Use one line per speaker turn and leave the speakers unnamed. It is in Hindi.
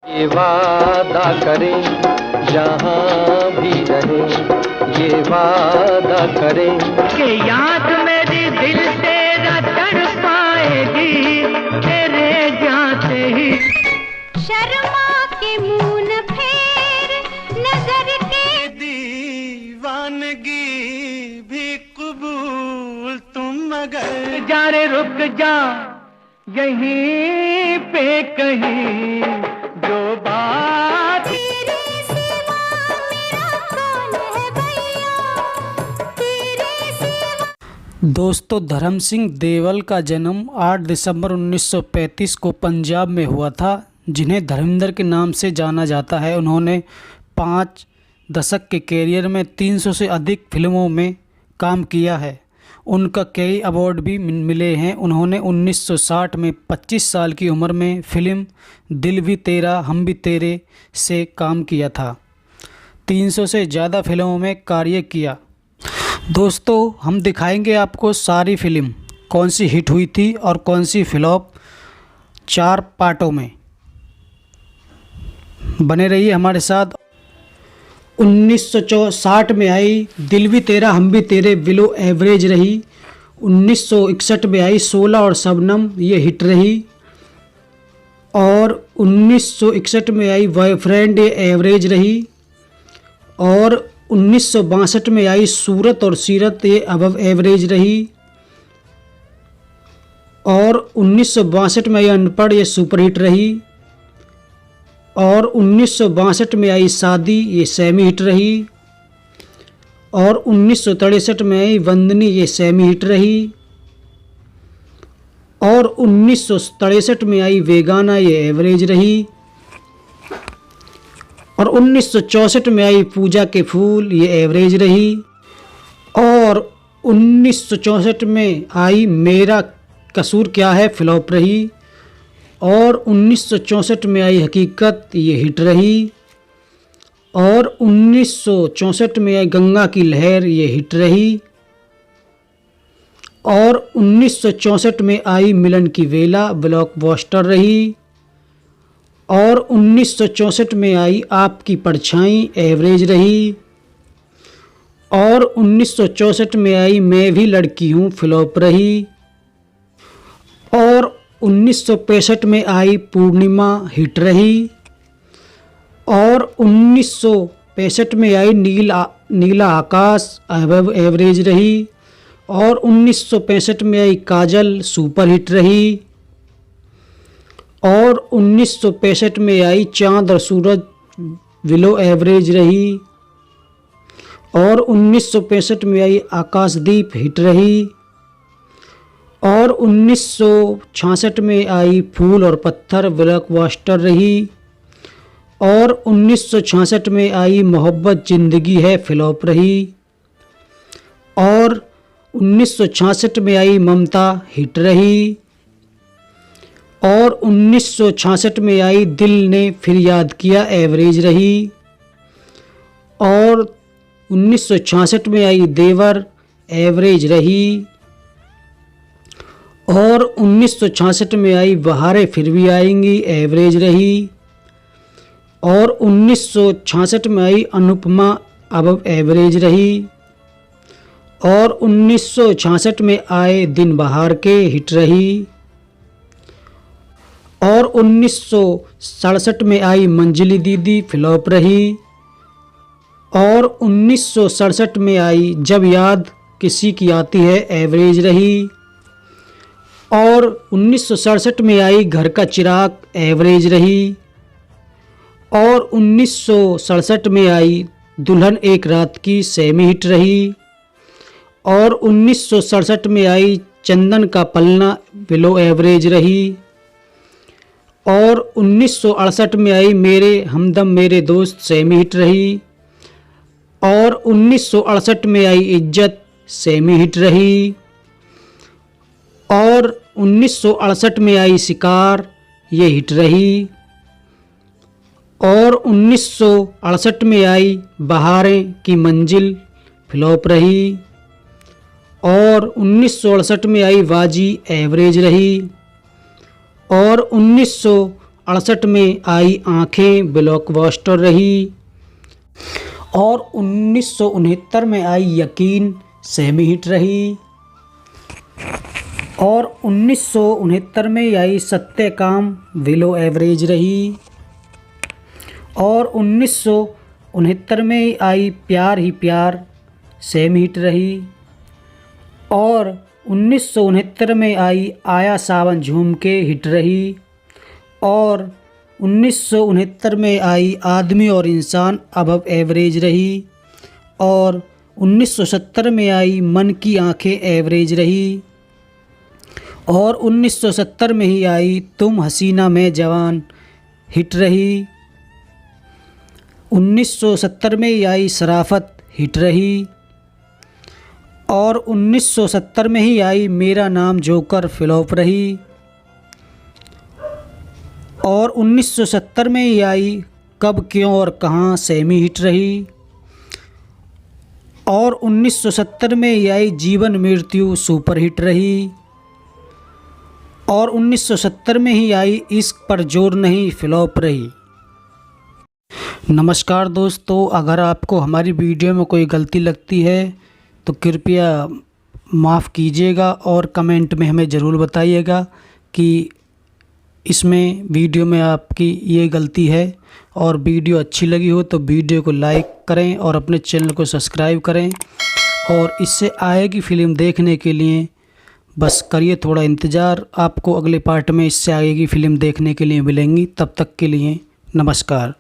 ये वादा करें जहाँ भी रहें, ये वादा करें
कि याद मेरी दिल तेरा तड़पाएगी तेरे जाते ही।
शर्मा के मुंह न फेर नजर के
दीवानगी भी कबूल तुम मगर
जा रे रुक जा यहीं पे कहीं जो बात।
तेरे सिवा मेरा कौन है भैया, तेरे सिवा।
दोस्तों, धर्म सिंह देवल का जन्म 8 दिसंबर 1935 को पंजाब में हुआ था, जिन्हें धर्मेंद्र के नाम से जाना जाता है। उन्होंने 5 दशक के कैरियर में 300 से अधिक फिल्मों में काम किया है। उनका कई अवार्ड भी मिले हैं। उन्होंने 1960 में 25 साल की उम्र में फिल्म दिल भी तेरा हम भी तेरे से काम किया था। 300 से ज़्यादा फिल्मों में कार्य किया। दोस्तों, हम दिखाएंगे आपको सारी फिल्म कौन सी हिट हुई थी और कौन सी फ्लॉप, 4 पार्टों में। बने रहिए हमारे साथ। 1960 में आई दिल भी तेरा हम भी तेरे, बिलो एवरेज रही। 1961 में आई 16 और शबनम, ये हिट रही। और 1961 में आई बॉयफ्रेंड, ये एवरेज रही। और 1962 में आई सूरत और सीरत, ये अबव एवरेज रही। और 1962 में आई अनपढ़, ये सुपरहिट रही। और 1962 में आई शादी, ये सेमी हिट रही। और 1963 में आई वंदनी, ये सेमी हिट रही। और 1963 में आई वेगाना, ये एवरेज रही। और 1964 में आई पूजा के फूल, ये एवरेज रही। और 1964 में आई मेरा कसूर क्या है, फ्लॉप रही। और 1964 में आई हकीकत, ये हिट रही। और 1964 में आई गंगा की लहर, ये हिट रही। और 1964 में आई मिलन की वेला, ब्लॉकबस्टर रही। और 1964 में आई आपकी परछाई, एवरेज रही। और 1964 में आई मैं भी लड़की हूँ, फ्लॉप रही। और 1965 में आई पूर्णिमा, हिट रही। और 1965 में आई नीला आकाश, एवरेज रही। और 1965 में आई काजल, सुपर हिट रही। और 1965 में आई चांद और सूरज, बिलो एवरेज रही। और 1965 में आई आकाशदीप, हिट रही। और 1966 में आई फूल और पत्थर, ब्लॉकबस्टर रही। और 1966 में आई मोहब्बत ज़िंदगी है, फ्लॉप रही। और 1966 में आई ममता, हिट रही। और 1966 में आई दिल ने फिर याद किया, एवरेज रही। और 1966 में आई देवर, एवरेज रही। और 1966 में आई बहारें फिर भी आएंगी, एवरेज रही। और 1966 में आई अनुपमा, अब एवरेज रही। और 1966 में आए दिन बहार के, हिट रही। और 1967 में आई मंजली दीदी, फ्लॉप रही। और 1967 में आई जब याद किसी की आती है, एवरेज रही। और 1967 में आई घर का चिराग, एवरेज रही। और 1967 में आई दुल्हन एक रात की, सेमी हिट रही। और 1967 में आई चंदन का पलना, बिलो एवरेज रही। और 1968 में आई मेरे हमदम मेरे दोस्त, सेमी हिट रही। और 1968 में आई इज्जत, सेमी हिट रही। और 1968 में आई शिकार, ये हिट रही। और 1968 में आई बहारें की मंजिल, फ्लॉप रही। और 1968 में आई बाजी, एवरेज रही। और 1968 में आई आँखें ब्लॉकबस्टर रही और 1969 में आई यकीन सेमी हिट रही और 1969 में आई सत्यकाम बिलो एवरेज रही और 1969 में आई प्यार ही प्यार सेमी हिट रही और 1969 में आई आया सावन झूम के हिट रही और 1969 में आई आदमी और इंसान अबव एवरेज रही और 1970 में आई मन की आंखें एवरेज रही और 1970 में ही आई तुम हसीना में जवान हिट रही। 1970 में ही आई शराफत हिट रही और 1970 में ही आई मेरा नाम जोकर फ्लॉप रही और 1970 में ही आई कब क्यों और कहाँ सेमी हिट रही और 1970 में ही आई जीवन मृत्यु सुपर हिट रही और 1970 में ही आई इश्क पर जोर नहीं फ्लॉप रही। नमस्कार दोस्तों, अगर आपको हमारी वीडियो में कोई गलती लगती है तो कृपया माफ़ कीजिएगा और कमेंट में हमें ज़रूर बताइएगा कि इसमें वीडियो में आपकी ये गलती है। और वीडियो अच्छी लगी हो तो वीडियो को लाइक करें और अपने चैनल को सब्सक्राइब करें और इससे आएगी फ़िल्म देखने के लिए बस करिए थोड़ा इंतज़ार। आपको अगले पार्ट में इससे आगे की फ़िल्म देखने के लिए मिलेंगी। तब तक के लिए नमस्कार।